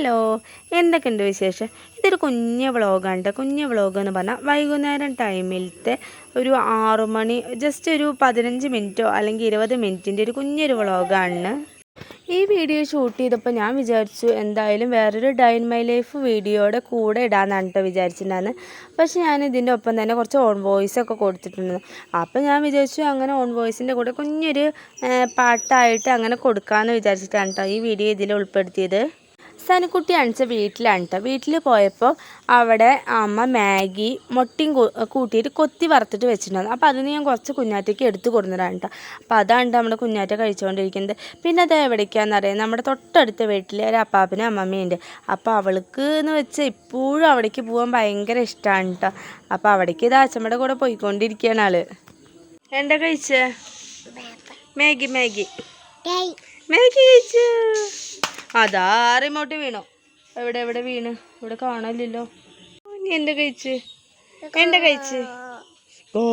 Hello, എന്തൊക്കെയുണ്ട് വിശേഷം? ഇതൊരു കുഞ്ഞ് വ്ളോഗാണ്. കുഞ്ഞ് വ്ളോഗ് എന്ന് പറഞ്ഞാൽ വൈകുന്നേരം ടൈമിലത്തെ ഒരു 6 മണി, ജസ്റ്റ് ഒരു 15 മിനിറ്റോ അല്ലെങ്കിൽ 20 മിനിറ്റിൻ്റെ ഒരു കുഞ്ഞൊരു വ്ളോഗാണ്. ഈ വീഡിയോ ഷൂട്ട് ചെയ്തപ്പോൾ ഞാൻ വിചാരിച്ചു എന്തായാലും വേറൊരു ഡേ ഇൻ മൈ ലൈഫ് വീഡിയോയുടെ കൂടെ ഇടാമെന്നാണ് കേട്ടോ വിചാരിച്ചിട്ടുണ്ടായിരുന്നു. പക്ഷേ ഞാൻ ഇതിൻ്റെ ഒപ്പം തന്നെ കുറച്ച് ഓൺ വോയിസ് ഒക്കെ കൊടുത്തിട്ടുണ്ട്. അപ്പോൾ ഞാൻ വിചാരിച്ചു അങ്ങനെ ഓൺ വോയിസിൻ്റെ കൂടെ കുഞ്ഞൊരു പാട്ടായിട്ട് അങ്ങനെ കൊടുക്കാമെന്ന് വിചാരിച്ചിട്ടാണ് കേട്ടോ ഈ വീഡിയോ ഇതിൽ ഉൾപ്പെടുത്തിയത്. സനുക്കുട്ടി അണിച്ച വീട്ടിലാണ് കേട്ടോ. വീട്ടിൽ പോയപ്പോൾ അവിടെ അമ്മ മാഗി മുട്ടയും കൂട്ടിയിട്ട് കൊത്തി വറുത്തിട്ട് വെച്ചിട്ടുണ്ടായിരുന്നു. അപ്പോൾ അതിന് ഞാൻ കുറച്ച് കുഞ്ഞാറ്റയ്ക്ക് എടുത്ത് കൊടുക്കുന്നതാണ് കേട്ടോ. അപ്പോൾ അതാണ് നമ്മുടെ കുഞ്ഞാറ്റ കഴിച്ചുകൊണ്ടിരിക്കുന്നത്. പിന്നെ അത് എവിടേക്കാണെന്നറിയാം, നമ്മുടെ തൊട്ടടുത്ത വീട്ടിൽ ഒരു അപ്പാപ്പനും അമ്മമ്മയുണ്ട്. അപ്പോൾ അവൾക്ക് എന്ന് വെച്ചാൽ ഇപ്പോഴും അവിടേക്ക് പോകാൻ ഭയങ്കര ഇഷ്ടമാണ് കേട്ടോ. അപ്പോൾ അവിടേക്ക് ഇത് അച്ഛമ്മയുടെ കൂടെ പോയിക്കൊണ്ടിരിക്കുകയാണ് ആള്. എന്താ കഴിച്ചേ? മാഗി മാഗി മാഗി കഴിച്ചു. അതാ റിമോട്ട് വീണോ? എവിടെ എവിടെ വീണ്? ഇവിടെ കാണാനില്ലല്ലോ. നീ എന്താ കഴിച്ച്? എന്താ കഴിച്ച്? Go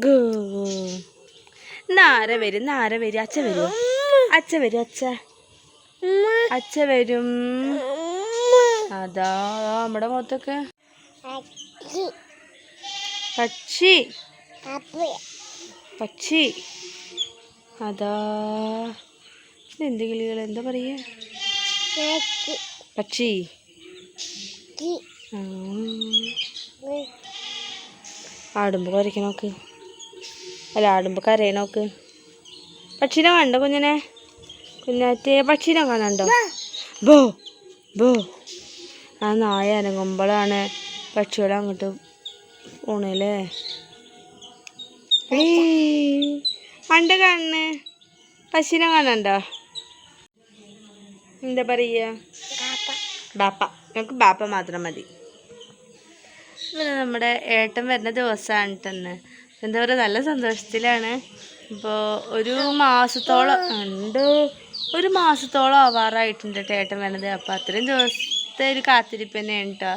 go. നാര വരും, നാര വരും. അച്ഛ വരുമോ? അച്ഛ വരും, അച്ഛ വരും. അതാ നമ്മുടെ മുഖത്തൊക്കെ പക്ഷി പക്ഷി. അതാ എന്ത് കിളികൾ, എന്താ പറയുക? പക്ഷി. ആടുമ്പോൾ കരയ്ക്ക നോക്ക്. അല്ല, ആടുമ്പോൾ കരയെ നോക്ക്. പക്ഷീനെ കണ്ടോ കുഞ്ഞിനെ? കുഞ്ഞാറ്റേ പക്ഷീനെ കാണാണ്ടോ? ബോ ബോ. ആ നായ അനങ്ങുമ്പോഴാണ് പക്ഷിയോട് അങ്ങോട്ട് പോണല്ലേ. അണ്ട കാണണേ? പശുവിനെ കാണണ്ടോ? എന്താ പറയുക? ബാപ്പ. നമുക്ക് ബാപ്പ മാത്രം മതി. പിന്നെ നമ്മുടെ ഏട്ടൻ വരുന്ന ദിവസമാണ് തന്നെ. എന്താ പറയുക, നല്ല സന്തോഷത്തിലാണ്. ഇപ്പോൾ ഒരു മാസത്തോളം ആവാറായിട്ടുണ്ട് കേട്ടോ ഏട്ടൻ വരുന്നത്. അപ്പോൾ അത്രയും ദിവസത്തെ ഒരു കാത്തിരിപ്പ് തന്നെയാണ് കേട്ടോ.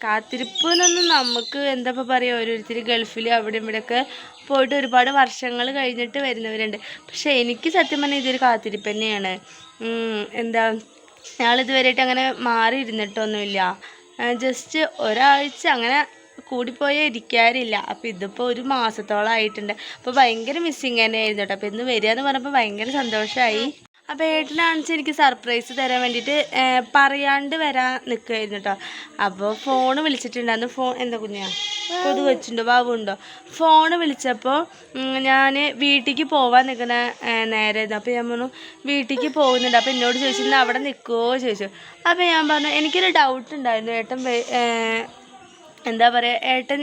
കാത്തിരിപ്പിനൊന്നും നമുക്ക് എന്താ ഇപ്പോൾ പറയുക, ഓരോരുത്തർ ഗൾഫിൽ അവിടെ ഇവിടെയൊക്കെ പോയിട്ട് ഒരുപാട് വർഷങ്ങൾ കഴിഞ്ഞിട്ട് വരുന്നവരുണ്ട്. പക്ഷേ എനിക്ക് സത്യം പറഞ്ഞാൽ ഇതൊരു കാത്തിരിപ്പ് തന്നെയാണ്. എന്താ, ഞങ്ങളിതുവരെയായിട്ട് അങ്ങനെ മാറി ഇരുന്നിട്ടൊന്നുമില്ല. ജസ്റ്റ് ഒരാഴ്ച അങ്ങനെ കൂടിപ്പോയേ ഇരിക്കാറില്ല. അപ്പോൾ ഇതിപ്പോൾ ഒരു മാസത്തോളം ആയിട്ടുണ്ട്. അപ്പോൾ ഭയങ്കര മിസ്സിങ് തന്നെയായിരുന്നു കേട്ടോ. അപ്പോൾ ഇന്ന് വരിക എന്ന് പറഞ്ഞപ്പോൾ ഭയങ്കര സന്തോഷമായി. അപ്പോൾ ഏട്ടനാണെന്ന് എനിക്ക് സർപ്രൈസ് തരാൻ വേണ്ടിയിട്ട് പറയാണ്ട് വരാൻ നിൽക്കുമായിരുന്നു കേട്ടോ. അപ്പോൾ ഫോണ് വിളിച്ചിട്ടുണ്ടായിരുന്നു. ഫോൺ എന്താ കുഞ്ഞാ കൊതു വെച്ചിട്ടുണ്ടോ? ബാബു ഉണ്ടോ? ഫോണ് വിളിച്ചപ്പോൾ ഞാൻ വീട്ടിലേക്ക് പോകാൻ നിൽക്കുന്ന നേരമായിരുന്നു. അപ്പോൾ ഞാൻ പറഞ്ഞു വീട്ടിലേക്ക് പോകുന്നുണ്ട്. അപ്പോൾ എന്നോട് ചോദിച്ചു അവിടെ നിൽക്കുമോ ചോദിച്ചു. അപ്പോൾ ഞാൻ പറഞ്ഞു എനിക്കൊരു ഡൗട്ട് ഉണ്ടായിരുന്നു. ഏട്ടൻ എന്താ പറയുക, ഏട്ടൻ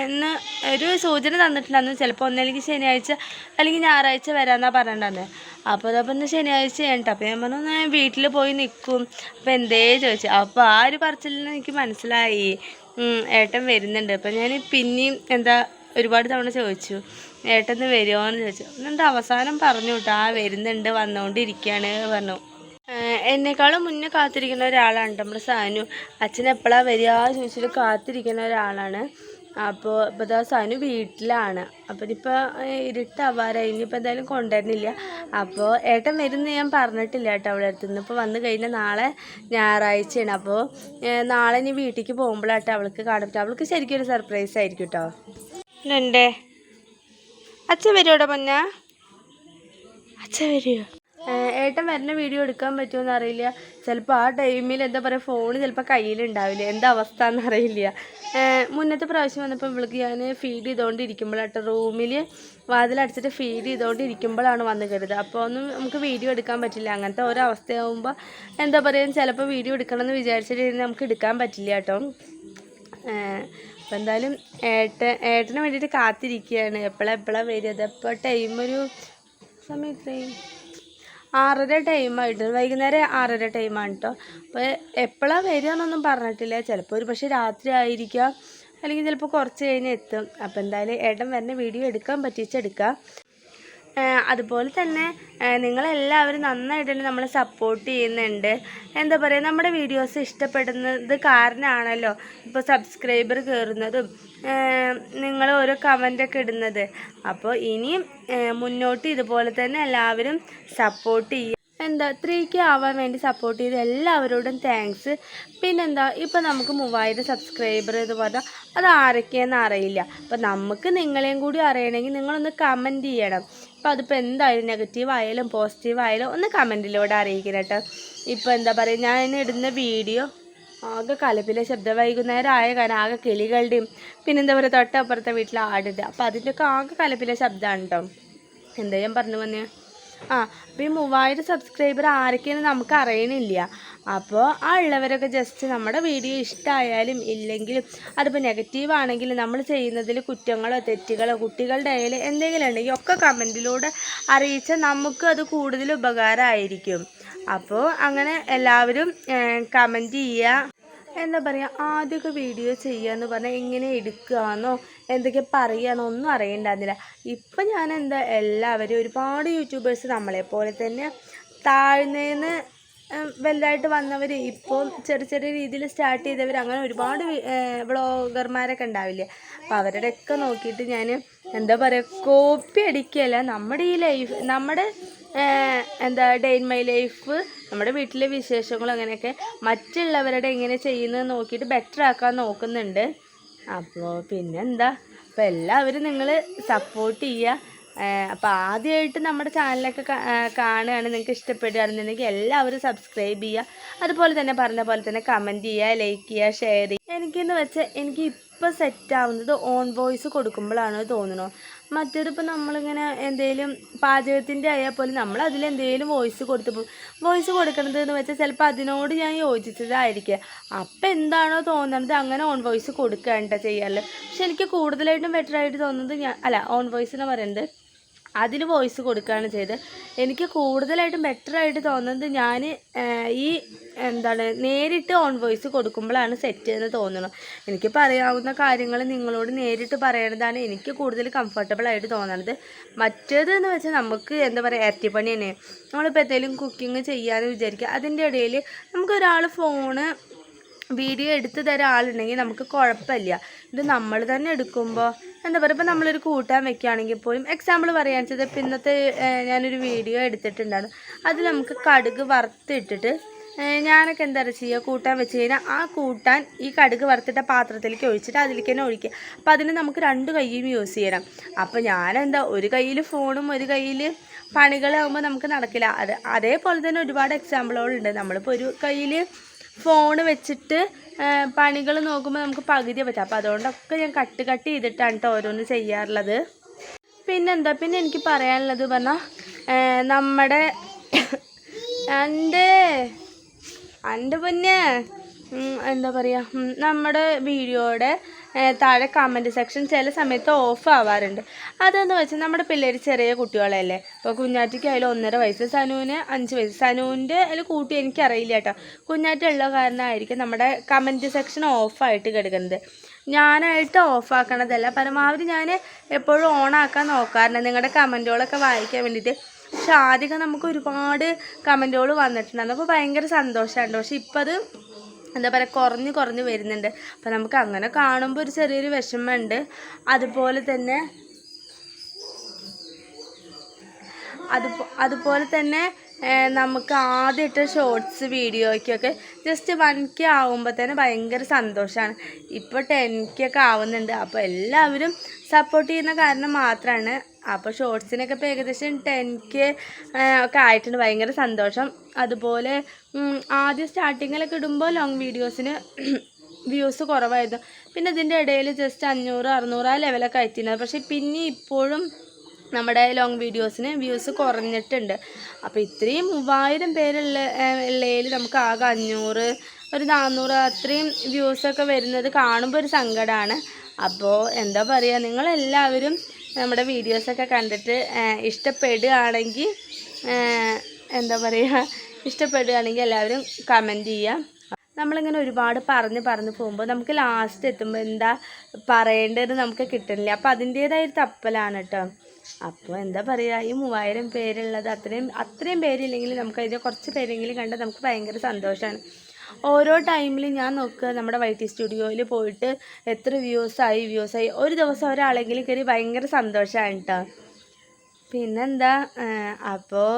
ഇന്ന് ഒരു സൂചന തന്നിട്ടുണ്ടായിരുന്നു. ചിലപ്പോൾ ഒന്നല്ലെങ്കിൽ ശനിയാഴ്ച അല്ലെങ്കിൽ ഞായറാഴ്ച വരാമെന്നാണ് പറഞ്ഞിട്ടുണ്ടായിരുന്നത്. അപ്പോൾ ഇന്ന് ശനിയാഴ്ചയാണ് കേട്ടോ. അപ്പോൾ ഞാൻ പറഞ്ഞു ഞാൻ വീട്ടിൽ പോയി നിൽക്കും. അപ്പോൾ എന്തേ ചോദിച്ചു. അപ്പോൾ ആ ഒരു പറച്ചിൽ നിന്ന് എനിക്ക് മനസ്സിലായി ഏട്ടൻ വരുന്നുണ്ട്. അപ്പോൾ ഞാൻ പിന്നെയും ഒരുപാട് തവണ ചോദിച്ചു ഏട്ടൻ വരുമോ എന്ന് ചോദിച്ചു. എന്നിട്ട് അവസാനം പറഞ്ഞു കേട്ടോ, ആ വരുന്നുണ്ട്, വന്നുകൊണ്ടിരിക്കുകയാണ് പറഞ്ഞു. എന്നെക്കാളും മുന്നേ കാത്തിരിക്കുന്ന ഒരാളാണ് നമ്മുടെ സാനു. അച്ഛൻ എപ്പോഴാണ് വരിക ചോദിച്ചിട്ട് കാത്തിരിക്കുന്ന ഒരാളാണ്. അപ്പോൾ ഇതാ സാനു വീട്ടിലാണ്. അപ്പോൾ ഇനിയിപ്പോൾ ഇരുട്ടാവാറായി, ഇനിയിപ്പോൾ എന്തായാലും കൊണ്ടുവരുന്നില്ല. അപ്പോൾ ഏട്ടൻ വരുമെന്ന് ഞാൻ പറഞ്ഞിട്ടില്ല കേട്ടോ അവളുടെ അടുത്ത് നിന്ന്. ഇപ്പോൾ വന്നു കഴിഞ്ഞാൽ നാളെ ഞായറാഴ്ചയാണ്. അപ്പോൾ നാളെ ഇനി വീട്ടിലേക്ക് പോകുമ്പോഴാട്ടോ അവൾക്ക് കാണാൻ. അവൾക്ക് ശരിക്കും ഒരു സർപ്രൈസ് ആയിരിക്കും കേട്ടോ. എന്തേ അച്ഛൻ വരുമോടെ പൊന്ന? അച്ഛൻ വരുമോ? ഏട്ടൻ വരുന്ന വീഡിയോ എടുക്കാൻ പറ്റുമോയെന്ന് അറിയില്ല. ചിലപ്പോൾ ആ ടൈമിൽ എന്താ പറയുക, ഫോൺ ചിലപ്പോൾ കയ്യിലുണ്ടാവില്ല. എന്താ അവസ്ഥ എന്നറിയില്ല. മുന്നത്തെ പ്രാവശ്യം വന്നപ്പോൾ ഇവൾക്ക് ഞാൻ ഫീഡ് ചെയ്തുകൊണ്ടിരിക്കുമ്പോഴാട്ടോ, റൂമിൽ വാതിലടച്ചിട്ട് ഫീഡ് ചെയ്തുകൊണ്ടിരിക്കുമ്പോഴാണ് വന്ന് കയറിയത്. അപ്പോൾ ഒന്നും നമുക്ക് വീഡിയോ എടുക്കാൻ പറ്റില്ല. അങ്ങനത്തെ ഓരോ അവസ്ഥയാകുമ്പോൾ എന്താ പറയുക, ചിലപ്പോൾ വീഡിയോ എടുക്കണമെന്ന് വിചാരിച്ചിട്ട് നമുക്ക് എടുക്കാൻ പറ്റില്ല കേട്ടോ. അപ്പോൾ എന്തായാലും ഏട്ടന് വേണ്ടിയിട്ട് കാത്തിരിക്കുകയാണ്. എപ്പോഴാണ് വരിക? അപ്പോൾ ടൈം ഒരു സമയം എത്രയും 6:30 ടൈമായിട്ട്, വൈകുന്നേരം 6:30 ടൈമാണ് കേട്ടോ. അപ്പോൾ എപ്പോഴാണ് വരിക എന്നൊന്നും പറഞ്ഞിട്ടില്ല. ചിലപ്പോൾ ഒരു പക്ഷേ രാത്രി ആയിരിക്കാം, അല്ലെങ്കിൽ ചിലപ്പോൾ കുറച്ച് കഴിഞ്ഞ് എത്തും. അപ്പോൾ എന്തായാലും ഏട്ടൻ വരുന്ന വീഡിയോ എടുക്കാൻ പറ്റിച്ചെടുക്കാം. അതുപോലെ തന്നെ നിങ്ങളെല്ലാവരും നന്നായിട്ട് തന്നെ നമ്മളെ സപ്പോർട്ട് ചെയ്യുന്നുണ്ട്. എന്താ പറയുക, നമ്മുടെ വീഡിയോസ് ഇഷ്ടപ്പെടുന്നത് കാരണമാണല്ലോ ഇപ്പോൾ സബ്സ്ക്രൈബർ കയറുന്നതും നിങ്ങൾ ഓരോ കമൻ്റൊക്കെ ഇടുന്നത്. അപ്പോൾ ഇനിയും മുന്നോട്ട് ഇതുപോലെ തന്നെ എല്ലാവരും സപ്പോർട്ട് ചെയ്യുക. എന്താ 3K ആവാൻ വേണ്ടി സപ്പോർട്ട് ചെയ്ത് എല്ലാവരോടും താങ്ക്സ്. പിന്നെന്താ ഇപ്പം നമുക്ക് 3000 സബ്സ്ക്രൈബർ എന്ന് പറഞ്ഞാൽ അത് ആരൊക്കെയെന്ന് അറിയില്ല. അപ്പം നമുക്ക് നിങ്ങളെയും കൂടി അറിയണമെങ്കിൽ നിങ്ങളൊന്ന് കമൻറ്റ് ചെയ്യണം. അപ്പോൾ അതിപ്പോൾ എന്തായാലും നെഗറ്റീവ് ആയാലും പോസിറ്റീവ് ആയാലും ഒന്ന് കമൻറ്റിലൂടെ അറിയിക്കണം കേട്ടോ. ഇപ്പോൾ എന്താ പറയുക, ഞാൻ ഇടുന്ന വീഡിയോ ആകെ കലപ്പിലെ ശബ്ദം, വൈകുന്നേരം ആയ കാരണം ആകെ കിളികളുടെയും പിന്നെന്താ പറയുക തൊട്ടപ്പുറത്തെ വീട്ടിൽ ആടുണ്ട്. അപ്പോൾ അതിൻ്റെയൊക്കെ ആകെ കലപ്പിലെ ശബ്ദമാണ് കേട്ടോ. എന്താ ഞാൻ പറഞ്ഞു വന്നേ, അപ്പോൾ ഈ 3000 സബ്സ്ക്രൈബർ ആരൊക്കെയെന്ന് നമുക്ക് അറിയണില്ല. അപ്പോൾ ആ ഉള്ളവരൊക്കെ ജസ്റ്റ് നമ്മുടെ വീഡിയോ ഇഷ്ടമായാലും ഇല്ലെങ്കിലും അതിപ്പോൾ നെഗറ്റീവ് ആണെങ്കിലും നമ്മൾ ചെയ്യുന്നതിൽ കുറ്റങ്ങളോ തെറ്റുകളോ കുട്ടികളുടെ കയ്യിൽ എന്തെങ്കിലും ഉണ്ടെങ്കിൽ ഒക്കെ കമൻറ്റിലൂടെ അറിയിച്ചാൽ നമുക്ക് അത് കൂടുതൽ ഉപകാരമായിരിക്കും. അപ്പോൾ അങ്ങനെ എല്ലാവരും കമൻറ്റ് ചെയ്യുക. എന്താ പറയുക, ആദ്യമൊക്കെ വീഡിയോ ചെയ്യുകയെന്ന് പറഞ്ഞാൽ എങ്ങനെ എടുക്കുകയെന്നോ എന്തൊക്കെ പറയുകയെന്നോ ഒന്നും അറിയണ്ടായിരുന്നില്ല. ഇപ്പം ഞാൻ എല്ലാവരും ഒരുപാട് യൂട്യൂബേഴ്സ് നമ്മളെപ്പോലെ തന്നെ താഴ്ന്നേന്ന് വലുതായിട്ട് വന്നവർ, ഇപ്പോൾ ചെറിയ ചെറിയ രീതിയിൽ സ്റ്റാർട്ട് ചെയ്തവർ, അങ്ങനെ ഒരുപാട് വ്ളോഗർമാരൊക്കെ ഉണ്ടാവില്ലേ. അപ്പോൾ അവരുടെയൊക്കെ നോക്കിയിട്ട് ഞാൻ എന്താ പറയുക കോപ്പി അടിക്കുകയല്ല, നമ്മുടെ ഈ ലൈഫ്, നമ്മുടെ ഡേ ഇൻ മൈ ലൈഫ്, നമ്മുടെ വീട്ടിലെ വിശേഷങ്ങളും അങ്ങനെയൊക്കെ മറ്റുള്ളവരുടെ എങ്ങനെ ചെയ്യുന്നത് നോക്കിയിട്ട് ബെറ്റർ ആക്കാൻ നോക്കുന്നുണ്ട്. അപ്പോൾ പിന്നെന്താ, അപ്പോൾ എല്ലാവരും നിങ്ങൾ സപ്പോർട്ട് ചെയ്യുക. അപ്പോൾ ആദ്യമായിട്ട് നമ്മുടെ ചാനലൊക്കെ കാണുകയാണ്, നിങ്ങൾക്ക് ഇഷ്ടപ്പെടുകയാണെന്നുണ്ടെങ്കിൽ എല്ലാവരും സബ്സ്ക്രൈബ് ചെയ്യുക. അതുപോലെ തന്നെ പറഞ്ഞ പോലെ തന്നെ കമൻറ്റ് ചെയ്യുക, ലൈക്ക് ചെയ്യുക, ഷെയർ ചെയ്യുക. എനിക്കെന്ന് വെച്ചാൽ എനിക്ക് ഇപ്പോൾ സെറ്റാവുന്നത് ഓൺ വോയിസ് കൊടുക്കുമ്പോഴാണ് തോന്നുന്നു. മറ്റേതിപ്പോൾ നമ്മളിങ്ങനെ എന്തെങ്കിലും പാചകത്തിൻ്റെ ആയാൽ പോലും നമ്മൾ അതിലെന്തെങ്കിലും വോയിസ് കൊടുത്തു പോകും. വോയിസ് കൊടുക്കണത് എന്ന് വെച്ചാൽ ചിലപ്പോൾ അതിനോട് ഞാൻ യോജിച്ചതായിരിക്കുക. അപ്പം എന്താണോ തോന്നുന്നത് അങ്ങനെ ഓൺ വോയിസ് കൊടുക്കുകയാണ് ചെയ്യാറുള്ളത്. പക്ഷെ എനിക്ക് കൂടുതലായിട്ടും ബെറ്ററായിട്ട് തോന്നുന്നത് ഓൺ വോയിസ് എന്ന് പറയുന്നത് അതിന് വോയിസ് കൊടുക്കുകയാണ് ചെയ്തത്. എനിക്ക് കൂടുതലായിട്ടും ബെറ്ററായിട്ട് തോന്നുന്നത് ഞാൻ ഈ നേരിട്ട് ഓൺ വോയിസ് കൊടുക്കുമ്പോഴാണ് സെറ്റ് എന്ന് തോന്നുന്നു. എനിക്ക് പറയാവുന്ന കാര്യങ്ങൾ നിങ്ങളോട് നേരിട്ട് പറയണതാണ് എനിക്ക് കൂടുതൽ കംഫർട്ടബിളായിട്ട് തോന്നുന്നത്. മറ്റേതെന്ന് വെച്ചാൽ നമുക്ക് എന്താ പറയുക ഇരട്ടിപ്പണി തന്നെ. നമ്മളിപ്പോൾ എന്തെങ്കിലും കുക്കിംഗ് ചെയ്യാമെന്ന് വിചാരിക്കുക, അതിൻ്റെ ഇടയിൽ നമുക്കൊരാൾ ഫോണ് വീഡിയോ എടുത്ത് തരാൻ ആളുണ്ടെങ്കിൽ നമുക്ക് കുഴപ്പമില്ല. ഇത് നമ്മൾ തന്നെ എടുക്കുമ്പോൾ എന്താ പറയുക, ഇപ്പോൾ നമ്മളൊരു കൂട്ടാൻ വെക്കുകയാണെങ്കിൽ പോലും എക്സാമ്പിൾ പറയുകയാണെന്ന് വെച്ചാൽ ഇപ്പോൾ ഇന്നത്തെ ഞാനൊരു വീഡിയോ എടുത്തിട്ടുണ്ടായിരുന്നു. അതിൽ നമുക്ക് കടുക് വറുത്തിട്ടിട്ട് ഞാനൊക്കെ എന്താ ചെയ്യുക, കൂട്ടാൻ വെച്ച് കഴിഞ്ഞാൽ ആ കൂട്ടാൻ ഈ കടുക് വറുത്തിട്ട പാത്രത്തിലേക്ക് ഒഴിച്ചിട്ട് അതിലേക്ക് തന്നെ ഒഴിക്കുക. അപ്പോൾ അതിന് നമുക്ക് 2 കൈയും യൂസ് ചെയ്യണം. അപ്പോൾ ഞാനെന്താ ഒരു കയ്യിൽ ഫോണും ഒരു കയ്യിൽ പണികളാകുമ്പോൾ നമുക്ക് നടക്കില്ല. അതേപോലെ തന്നെ ഒരുപാട് എക്സാമ്പിളുകളുണ്ട്. നമ്മളിപ്പോൾ ഒരു കയ്യിൽ ഫോൺ വെച്ചിട്ട് പണികൾ നോക്കുമ്പോൾ നമുക്ക് പകുതിയെ പറ്റും. അപ്പോൾ അതുകൊണ്ടൊക്കെ ഞാൻ കട്ട് ചെയ്തിട്ടാണ് കേട്ടോ ഓരോന്ന് ചെയ്യാറുള്ളത്. പിന്നെ എനിക്ക് പറയാനുള്ളത് പറഞ്ഞാൽ നമ്മുടെ എൻ്റെ പിന്നെ എന്താ പറയുക, നമ്മുടെ വീഡിയോയുടെ താഴെ കമൻറ്റ് സെക്ഷൻ ചില സമയത്ത് ഓഫ് ആവാറുണ്ട്. അതെന്ന് വെച്ചാൽ നമ്മുടെ പിള്ളേർ ചെറിയ കുട്ടികളല്ലേ. ഇപ്പോൾ കുഞ്ഞാറ്റിക്കായാലും 1.5 വയസ്സ്, സനുവിന് 5 വയസ്സ്. സനുവിൻ്റെ അതിൽ കൂട്ടി എനിക്കറിയില്ല കേട്ടോ. കുഞ്ഞാറ്റുള്ള കാരണമായിരിക്കും നമ്മുടെ കമൻറ്റ് സെക്ഷൻ ഓഫായിട്ട് കിടക്കുന്നത്. ഞാനായിട്ട് ഓഫാക്കണതല്ല, പരമാവധി ഞാൻ എപ്പോഴും ഓണാക്കാൻ നോക്കാറുണ്ട് നിങ്ങളുടെ കമൻറ്റുകളൊക്കെ വായിക്കാൻ വേണ്ടിയിട്ട്. പക്ഷെ ആദ്യമൊക്കെ നമുക്ക് ഒരുപാട് കമൻറ്റുകൾ വന്നിട്ടുണ്ടായിരുന്നു. അപ്പോൾ ഭയങ്കര സന്തോഷമുണ്ട്. പക്ഷെ ഇപ്പോൾ അത് എന്താ പറയുക കുറഞ്ഞ് വരുന്നുണ്ട്. അപ്പം നമുക്ക് അങ്ങനെ കാണുമ്പോൾ ഒരു ചെറിയൊരു വിഷമമുണ്ട്. അതുപോലെ തന്നെ നമുക്ക് ആദ്യമായിട്ട് ഷോർട്സ് വീഡിയോയ്ക്കൊക്കെ ജസ്റ്റ് 1K ആകുമ്പോൾ തന്നെ ഭയങ്കര സന്തോഷമാണ്. ഇപ്പോൾ 10K ഒക്കെ ആവുന്നുണ്ട്. അപ്പോൾ എല്ലാവരും സപ്പോർട്ട് ചെയ്യുന്ന കാരണം മാത്രമാണ്. അപ്പോൾ ഷോർട്സിനൊക്കെ ഇപ്പോൾ ഏകദേശം 10K ഒക്കെ ആയിട്ടുണ്ട്. ഭയങ്കര സന്തോഷം. അതുപോലെ ആദ്യം സ്റ്റാർട്ടിങ്ങിലൊക്കെ ഇടുമ്പോൾ ലോങ് വീഡിയോസിന് വ്യൂസ് കുറവായിരുന്നു. പിന്നെ ഇതിൻ്റെ ഇടയിൽ ജസ്റ്റ് 500-600 ആ ലെവലൊക്കെ ആയിട്ടുണ്ട്. പക്ഷേ പിന്നെ ഇപ്പോഴും നമ്മുടെ ലോങ് വീഡിയോസിന് വ്യൂസ് കുറഞ്ഞിട്ടുണ്ട്. അപ്പോൾ ഇത്രയും 3000 പേരുള്ളതിൽ നമുക്ക് ആകെ 500 ഒരു 400 അത്രയും വ്യൂസൊക്കെ വരുന്നത് കാണുമ്പോൾ ഒരു സങ്കടമാണ്. അപ്പോൾ എന്താ പറയുക, നിങ്ങളെല്ലാവരും നമ്മുടെ വീഡിയോസൊക്കെ കണ്ടിട്ട് ഇഷ്ടപ്പെടുകയാണെങ്കിൽ എല്ലാവരും കമൻറ്റ് ചെയ്യുക. നമ്മളിങ്ങനെ ഒരുപാട് പറഞ്ഞ് പോകുമ്പോൾ നമുക്ക് ലാസ്റ്റ് എത്തുമ്പോൾ എന്താ പറയേണ്ടത് നമുക്ക് കിട്ടുന്നില്ല. അപ്പോൾ അതിൻ്റേതായൊരു തപ്പലാണ് കേട്ടോ. അപ്പോൾ എന്താ പറയുക, ഈ 3000 പേരുള്ളത് അത്രയും പേരില്ലെങ്കിൽ നമുക്ക് അതിൻ്റെ കുറച്ച് പേരെങ്കിലും കണ്ടാൽ നമുക്ക് ഭയങ്കര സന്തോഷമാണ്. ഓരോ ടൈമിലും ഞാൻ നോക്കുക നമ്മുടെ YT സ്റ്റുഡിയോയിൽ പോയിട്ട് എത്ര വ്യൂസായി ഒരു ദിവസം ഒരാളെങ്കിലും കയറി ഭയങ്കര സന്തോഷമാണ് കേട്ടോ. പിന്നെന്താ, അപ്പോൾ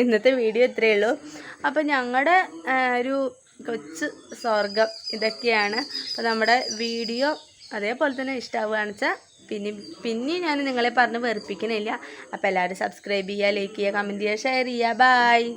ഇന്നത്തെ വീഡിയോ ഇത്രയേ ഉള്ളൂ. അപ്പോൾ ഞങ്ങളുടെ ഒരു കൊച്ചു സ്വർഗം ഇതൊക്കെയാണ്. അപ്പോൾ നമ്മുടെ വീഡിയോ അതേപോലെ തന്നെ ഇഷ്ടമാവുകയാണെന്ന് വെച്ചാൽ പിന്നെ ഞാൻ നിങ്ങളെ പറഞ്ഞ് വെറുപ്പിക്കണില്ല. അപ്പോൾ എല്ലാവരും സബ്സ്ക്രൈബ് ചെയ്യുക, ലൈക്ക് ചെയ്യുക, കമൻറ്റ് ചെയ്യുക, ഷെയർ ചെയ്യുക. ബായ്.